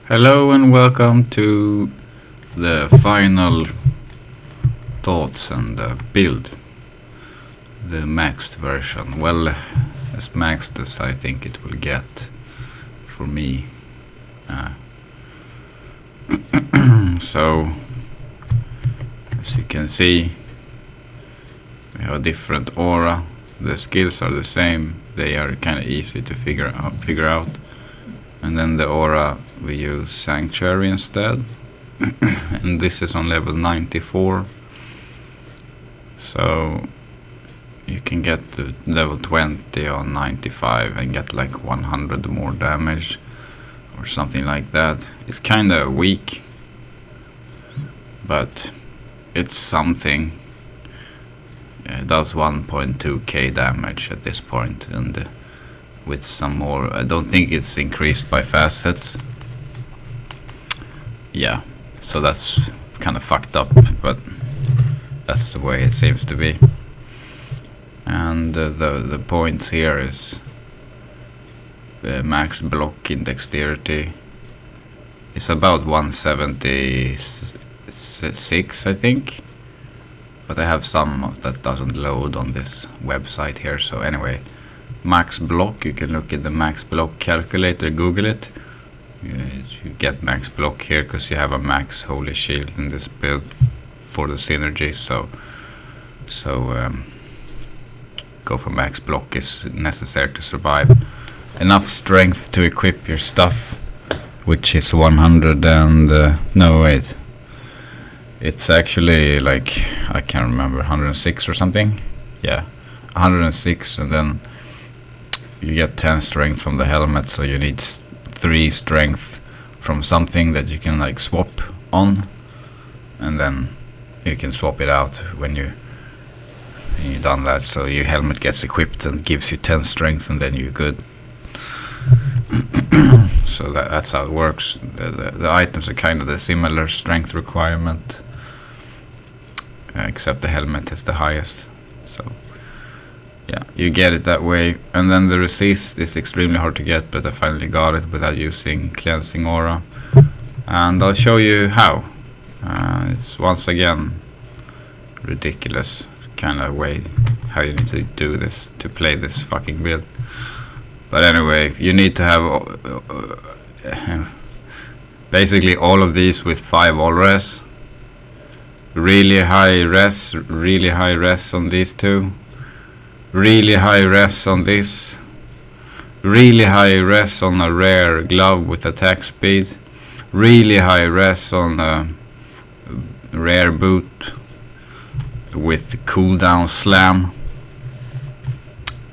Hello and welcome to the final thoughts and build, the maxed version. Well, as maxed as I think it will get for me. So, as you can see, we have a different aura. The skills are the same. They are kind of easy to figure out. And then the aura, we use Sanctuary instead. And this is on level 94. So you can get to level 20 on 95 and get like 100 more damage or something like that. It's kind of weak, but it's something. It does 1.2k damage at this point, and with some more, I don't think it's increased by facets. Yeah, so that's kind of fucked up, but that's the way it seems to be. And the points here is max block in dexterity is about 176, I think, but I have some that doesn't load on this website here. So anyway, max block, you can look at the max block calculator, Google it. You get max block here because you have a max holy shield in this build for the synergy. So go for max block is necessary to survive. Enough strength to equip your stuff, which is 100 and no wait, it's actually like, I can't remember, 106 or something. Yeah, 106, and then you get 10 strength from the helmet, so you need 3 strength from something that you can like swap on, and then you can swap it out when you've done that. So your helmet gets equipped and gives you 10 strength, and then you're good. So that's how it works. The items are kind of the similar strength requirement, except the helmet is the highest. So yeah, you get it that way. And then the resist is extremely hard to get, but I finally got it without using cleansing aura, and I'll show you how. It's once again ridiculous kind of way how you need to do this to play this fucking build. But anyway, you need to have basically all of these with 5 all res, really high res on these two, really high res on this, really high res on a rare glove with attack speed, really high res on a rare boot with cooldown slam.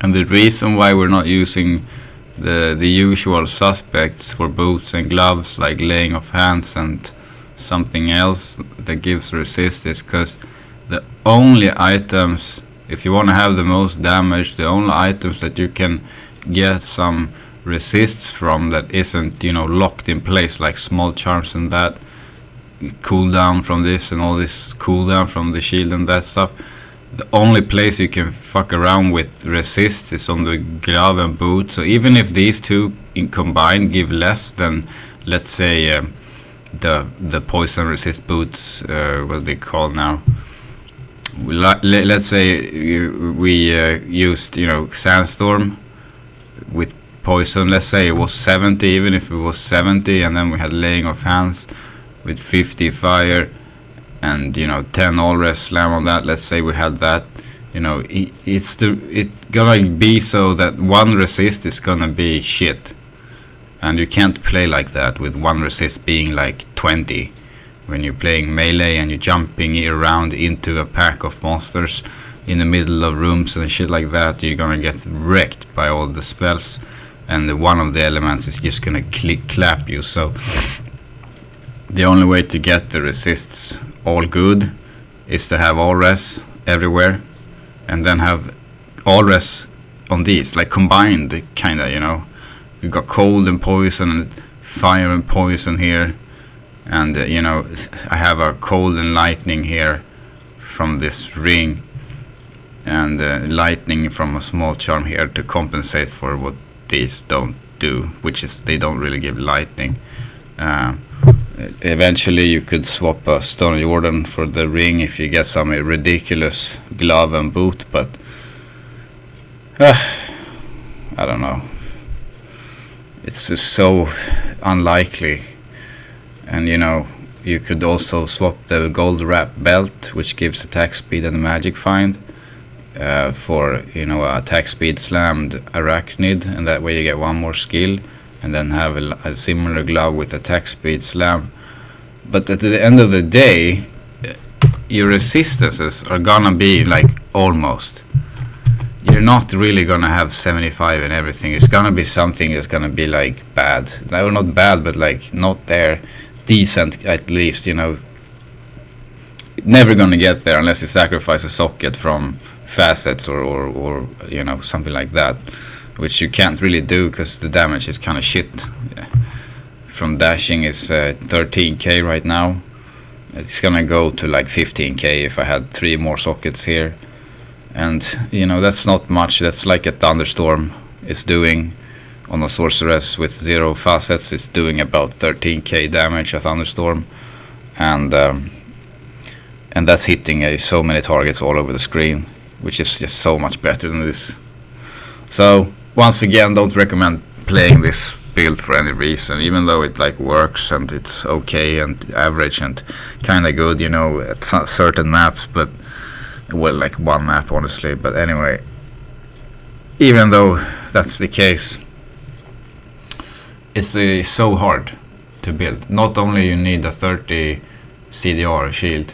And the reason why we're not using the usual suspects for boots and gloves like laying of hands and something else that gives resist is because the only items, if you want to have the most damage, the only items that you can get some resists from that isn't, locked in place, like small charms and that, cooldown from this and all this cooldown from the shield and that stuff. The only place you can fuck around with resist is on the glove and boot. So even if these two in combined give less than, let's say, the poison resist boots, what they call now. Let's say we used, sandstorm with poison. Let's say it was 70, even if it was 70, and then we had laying of hands with 50 fire and 10 all res slam on that. Let's say we had that. It's gonna be so that one resist is gonna be shit, and you can't play like that with one resist being like 20 when you're playing melee and you're jumping around into a pack of monsters in the middle of rooms and shit like that. You're gonna get wrecked by all the spells, and one of the elements is just gonna clap you. So the only way to get the resists all good is to have all res everywhere, and then have all res on these, like combined, kinda, you got cold and poison and fire and poison here, and I have a cold and lightning here from this ring, and lightning from a small charm here to compensate for what these don't do, which is they don't really give lightning. Eventually you could swap a Stone Jordan for the ring if you get some ridiculous glove and boot, but I don't know. It's just so unlikely. And you know, you could also swap the gold wrap belt, which gives attack speed and magic find, for, you know, attack speed slammed arachnid, and that way you get one more skill, and then have a similar glove with attack speed slam. But at the end of the day, your resistances are gonna be like almost. You're not really gonna have 75 and everything. It's gonna be something that's gonna be like bad. No, not bad, but like not there. Decent at least, you know. Never gonna get there unless you sacrifice a socket from facets or you know, something like that, which you can't really do because the damage is kind of shit. Yeah. From dashing is 13k right now. It's gonna go to like 15k if I had 3 more sockets here, and you know, that's not much. That's like a thunderstorm is doing on a sorceress with 0 facets. It's doing about 13k damage a thunderstorm, and that's hitting so many targets all over the screen, which is just so much better than this. So once again, don't recommend playing this build for any reason, even though it like works and it's okay and average and kind of good, you know, at certain maps, but well, like one map honestly. But anyway, even though that's the case, it's so hard to build. Not only you need a 30 CDR shield,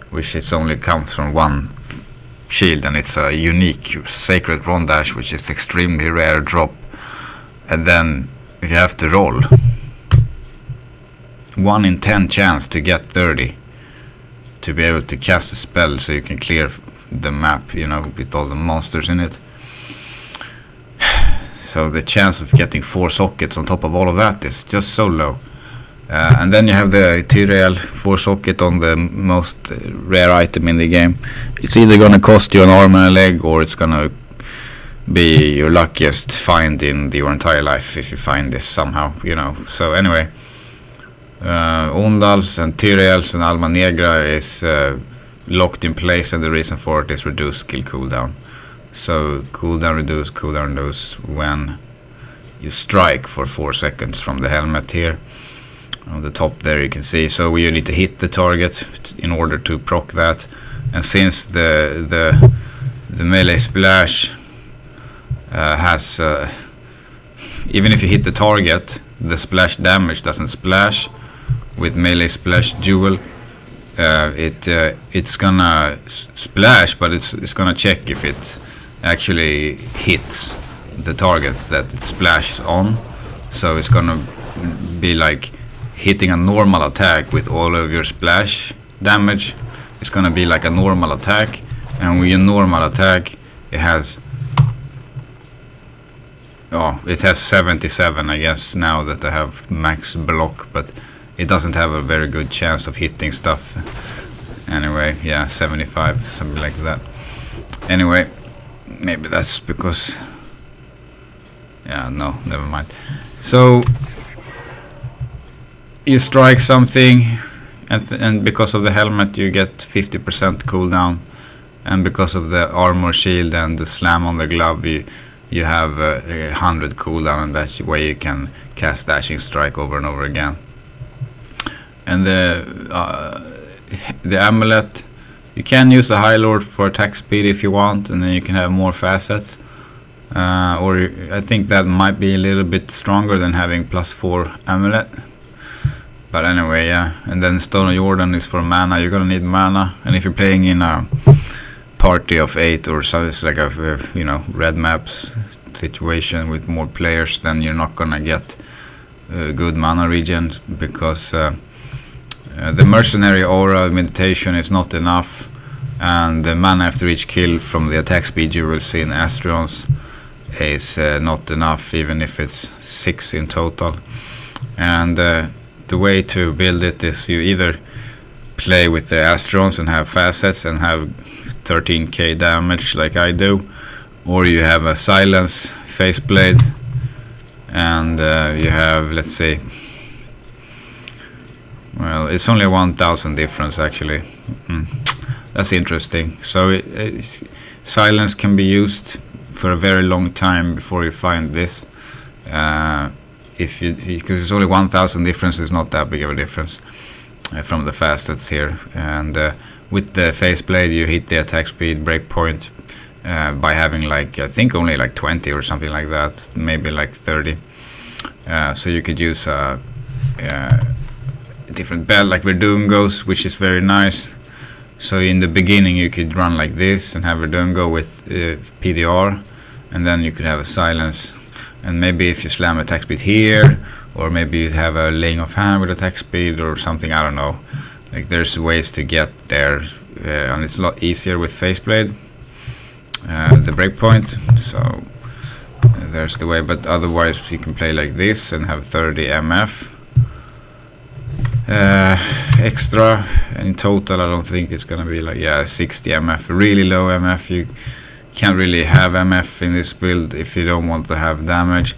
which it's only comes from one shield, and it's a unique sacred rondash, which is extremely rare drop, and then you have to roll 1 in 10 chance to get 30 to be able to cast a spell so you can clear the map, you know, with all the monsters in it. So the chance of getting 4 sockets on top of all of that is just so low. And then you have the Tyrael 4 socket on the most rare item in the game. It's either gonna cost you an arm and a leg, or it's gonna be your luckiest find in your entire life if you find this somehow, you know. So anyway, Ondals and Tyraels and Alma Negra is locked in place, and the reason for it is reduced skill cooldown. So cooldown reduce when you strike for 4 seconds from the helmet here. On the top there you can see, so you need to hit the target in order to proc that. And since the melee splash has even if you hit the target, the splash damage doesn't splash. With melee splash duel, it's gonna splash, but it's gonna check if it actually hits the target that it splashes on. So it's gonna be like hitting a normal attack with all of your splash damage. It's gonna be like a normal attack, and with a normal attack it has 77, I guess, now that I have max block, but it doesn't have a very good chance of hitting stuff. Anyway, yeah, 75, something like that. Anyway, maybe that's because, yeah, no, never mind. So you strike something, and because of the helmet you get 50% cooldown, and because of the armor shield and the slam on the glove you have 100 cooldown, and that's way you can cast dashing strike over and over again. And the amulet, you can use the High Lord for attack speed if you want, and then you can have more facets, or I think that might be a little bit stronger than having +4 amulet. But anyway, yeah. And then Stone of Jordan is for mana. You're gonna need mana, and if you're playing in a party of 8 or so, it's like a red maps situation with more players, then you're not gonna get good mana regen, because the mercenary aura meditation is not enough, and the mana after each kill from the attack speed you will see in Astrions is not enough, even if it's 6 in total. And the way to build it is you either play with the Astrions and have facets and have 13k damage like I do, or you have a silence faceblade and you have, let's say, Well, it's only 1,000 difference actually. That's interesting. So silence can be used for a very long time before you find this. Because it's only 1,000 difference, is not that big of a difference from the fast that's here. And with the faceblade, you hit the attack speed breakpoint by having like, I think only like 20 or something like that, maybe like 30. So you could use a different belt like Verdungos, which is very nice. So in the beginning you could run like this and have Verdungo with PDR, and then you could have a silence. And maybe if you slam attack speed here, or maybe you have a laying of hand with attack speed or something, I don't know. Like there's ways to get there, and it's a lot easier with faceblade, the breakpoint. So there's the way, but otherwise you can play like this and have 30 MF extra. In total I don't think it's gonna be like 60 MF, really low MF. You can't really have MF in this build if you don't want to have damage.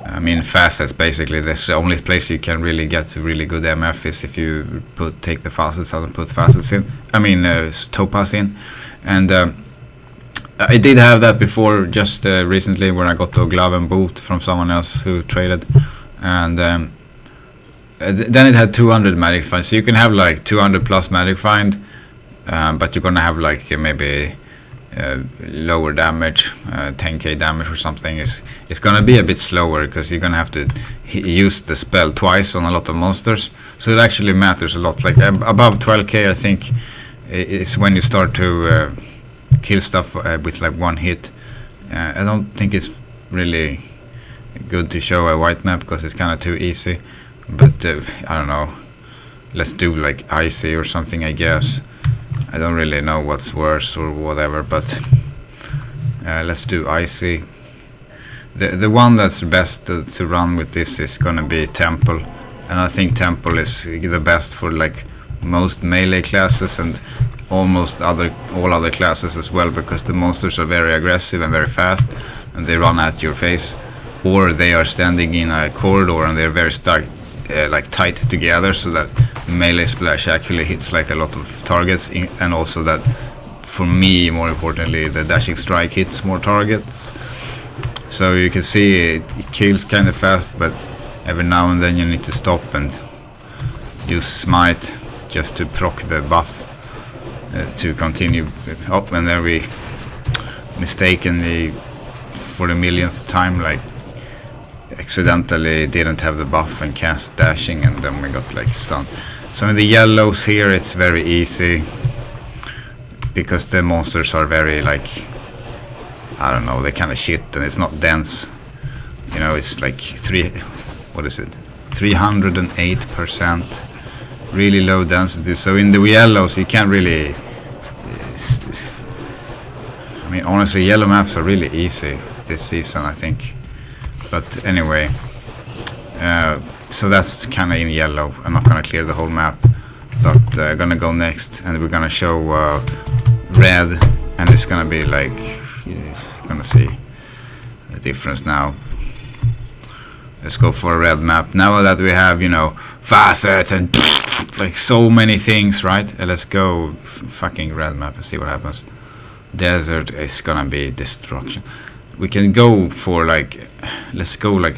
I mean, facets basically, that's the only place you can really get to really good MF is if you take the facets out and put facets in. I mean, topaz in. And I did have that before, just recently, when I got a glove and boot from someone else who traded. And then it had 200 magic find, so you can have like 200 plus magic find, but you're gonna have like maybe lower damage, 10k damage or something. It's gonna be a bit slower because you're gonna have to use the spell twice on a lot of monsters, so it actually matters a lot. Like above 12k I think is when you start to kill stuff with like one hit. I don't think it's really good to show a white map because it's kind of too easy, but I don't know, let's do like icy or something, I guess. I don't really know what's worse or whatever, but let's do icy. The one that's best to run with this is gonna be Temple, and I think Temple is the best for like most melee classes and almost all other classes as well, because the monsters are very aggressive and very fast, and they run at your face, or they are standing in a corridor and they're very stuck, like tight together, so that melee splash actually hits like a lot of targets, and also that, for me, more importantly, the dashing strike hits more targets. So you can see it kills kind of fast, but every now and then you need to stop and use smite just to proc the buff to continue. Oh, and then we mistakenly, for the millionth time, like accidentally didn't have the buff and cast dashing, and then we got like stunned. So in the yellows here it's very easy because the monsters are very like, I don't know, they kind of shit, and it's not dense. You know, it's like 308%, really low density. So in the yellows you can't really, I mean, honestly, yellow maps are really easy this season, I think. But anyway, so that's kind of in yellow. I'm not gonna clear the whole map, but I'm gonna go next, and we're gonna show red, and it's gonna be like, you're gonna see the difference now. Let's go for a red map now that we have, you know, facets and like so many things, right? Let's go fucking red map and see what happens. Desert is gonna be destruction. We can go for like, let's go like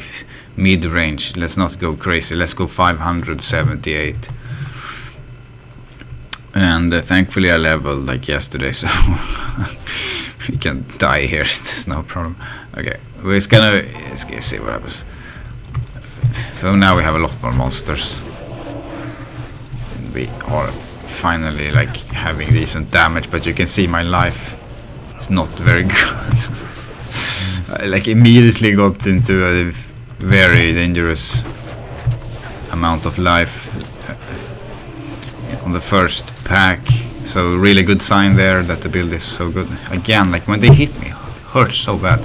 mid-range. Let's not go crazy. Let's go 578. And thankfully I leveled like yesterday, so we can die here. It's no problem. Okay, let's see what happens. So now we have a lot more monsters. We are finally like having decent damage, but you can see my life is not very good. I like immediately got into a very dangerous amount of life on the first pack, so really good sign there that the build is so good. Again, like when they hit me, it hurts so bad.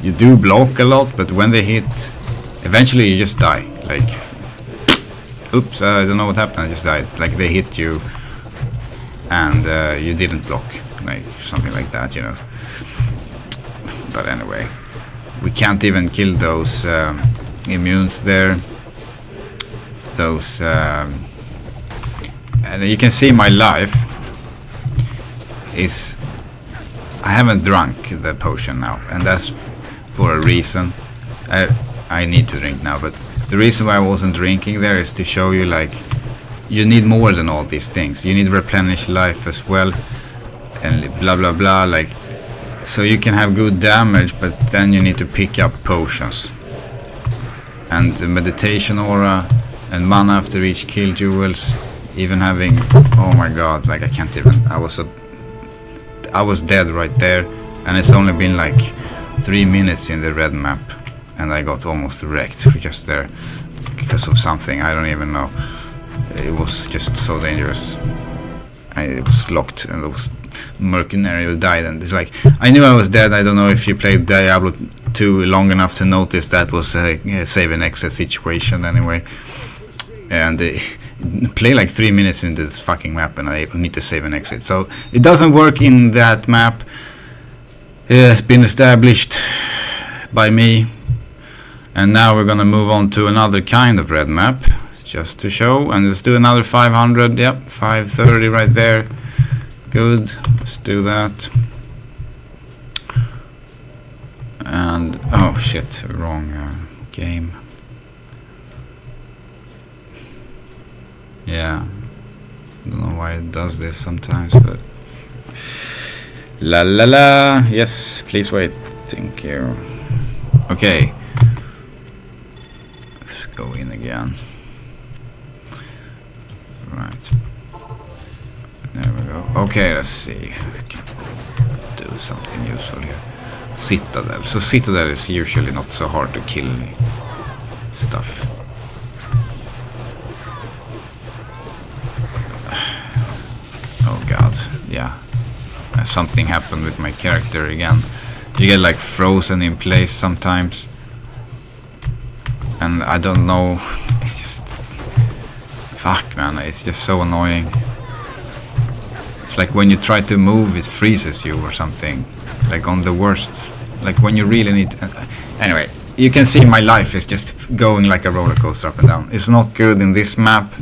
You do block a lot, but when they hit, eventually you just die. Like, oops, I don't know what happened, I just died. Like they hit you and you didn't block, like something like that, you know. But anyway, we can't even kill those immunes there. those and you can see my life is I haven't drunk the potion now, and that's for a reason. I need to drink now, but the reason why I wasn't drinking there is to show you, like, you need more than all these things. You need replenish life as well, and blah blah blah, like, so you can have good damage, but then you need to pick up potions and the meditation aura and mana after each kill jewels. Even having, oh my god, like I can't even, I was dead right there, and it's only been like 3 minutes in the red map, and I got almost wrecked just there because of something, I don't even know. It was just so dangerous. It was locked, and it was mercenary who died, and it's like, I knew I was dead. I don't know if you played Diablo 2 long enough to notice that was a save and exit situation anyway. And play like 3 minutes into this fucking map, and I need to save and exit. So it doesn't work in that map. It's been established by me. And now we're gonna move on to another kind of red map, just to show. And let's do another 500. Yep, 530 right there. Good. Let's do that. And oh shit, wrong game. Yeah, I don't know why it does this sometimes, but la la la. Yes, please wait. Thank you. Okay, let's go in again. Right, there we go. Okay, let's see. We can do something useful here. Citadel. So Citadel is usually not so hard to kill stuff. Oh god, yeah. Something happened with my character again. You get like frozen in place sometimes. And I don't know. It's just... Fuck man, it's just so annoying. It's like when you try to move, it freezes you or something. Like on the worst. Like when you really need... Anyway, you can see my life is just going like a roller coaster up and down. It's not good in this map.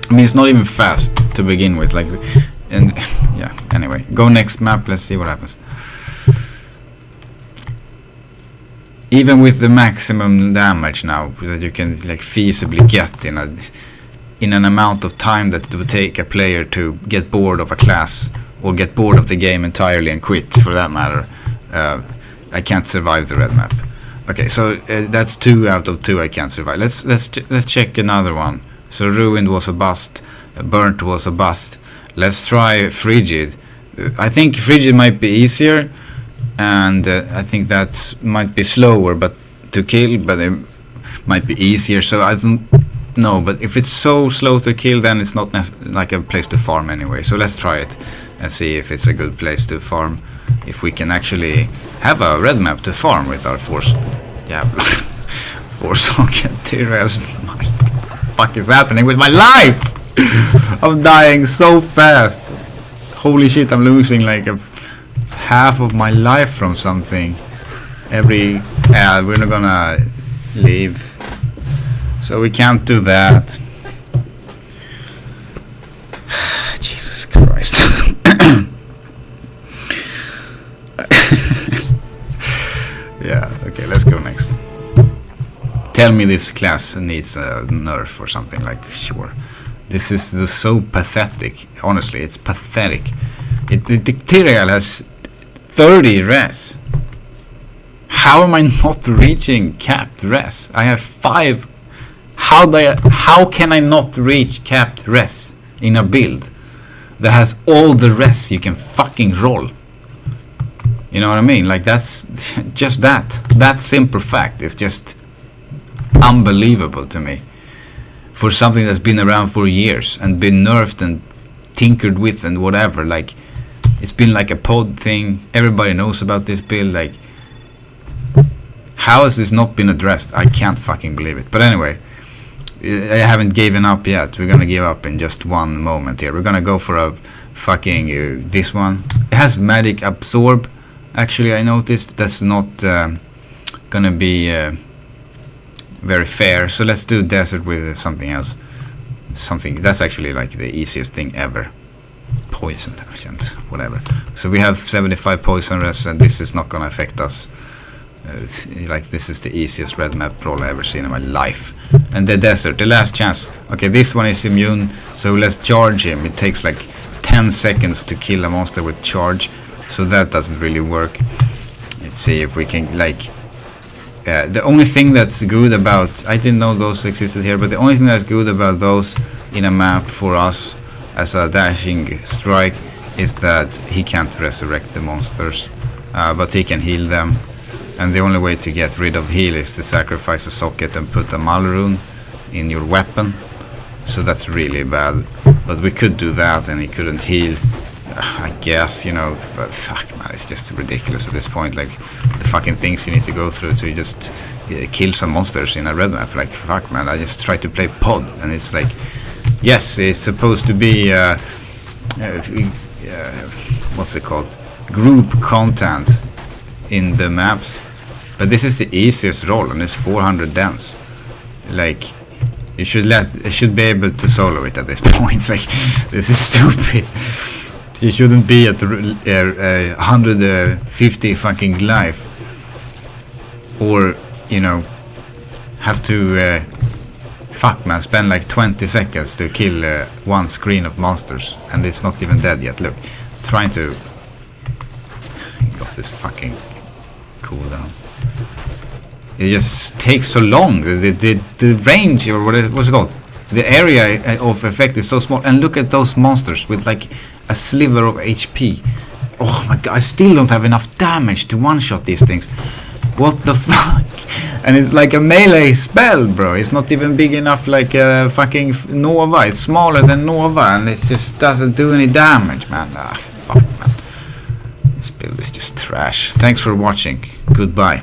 I mean, it's not even fast to begin with, like, and yeah, anyway, go next map, let's see what happens. Even with the maximum damage now that you can like feasibly get in an amount of time that it would take a player to get bored of a class or get bored of the game entirely and quit, for that matter, I can't survive the red map. Okay, so that's 2 out of 2 I can't survive. Let's check another one. So Ruined was a bust, Burnt was a bust. Let's try Frigid. I think Frigid might be easier, and I think that might be slower but to kill, but it might be easier. So I don't know, but if it's so slow to kill, then it's not like a place to farm anyway. So let's try it and see if it's a good place to farm. If we can actually have a red map to farm with our force. Yeah, force on Tyrael's might. What the fuck is happening with my life? I'm dying so fast. Holy shit, I'm losing like half of my life from something. We're not gonna leave. So we can't do that. Jesus Christ. Yeah, okay, let's go next. Tell me this class needs a nerf or something, like, sure. This is so pathetic. Honestly, it's pathetic. The Tyrael has 30 res. How am I not reaching capped res? I have 5. How can I not reach capped res in a build that has all the res you can fucking roll? You know what I mean? Like, that's just that simple fact is just unbelievable to me. For something that's been around for years and been nerfed and tinkered with and whatever, like, it's been like a pod thing. Everybody knows about this build. Like, how has this not been addressed? I can't fucking believe it. But anyway, I haven't given up yet. We're gonna give up in just one moment here. We're gonna go for a fucking this one. It has magic absorb. Actually, I noticed that's not gonna be very fair. So let's do desert with something else. Something that's actually like the easiest thing ever. Poison damage, whatever. So we have 75 poison res, and this is not gonna affect us. Like this is the easiest red map roll I ever seen in my life. And the desert, the last chance. Okay, this one is immune, so let's charge him. It takes like 10 seconds to kill a monster with charge, so that doesn't really work. Let's see if we can like the only thing that's good about, I didn't know those existed here, but the only thing that's good about those in a map for us as a dashing strike is that he can't resurrect the monsters, but he can heal them. And the only way to get rid of heal is to sacrifice a socket and put a Mal rune in your weapon. So that's really bad. But we could do that and he couldn't heal. I guess, you know, but fuck man, it's just ridiculous at this point. Like the fucking things you need to go through to just kill some monsters in a red map. Like fuck man, I just try to play pod and it's like, yes, it's supposed to be what's it called? Group content in the maps. But this is the easiest roll and it's 400 dense. Like you should be able to solo it at this point. Like this is stupid. You shouldn't be at 150 fucking life, or you know, have to fuck man, spend like 20 seconds to kill one screen of monsters, and it's not even dead yet. Look, trying to got this fucking cooldown. It just takes so long. The range, or what's it called? The area of effect is so small. And look at those monsters with like a sliver of HP. Oh my god, I still don't have enough damage to one-shot these things. What the fuck? And it's like a melee spell, bro. It's not even big enough like a fucking Nova. It's smaller than Nova and it just doesn't do any damage, man. Ah, fuck, man. This build is just trash. Thanks for watching. Goodbye.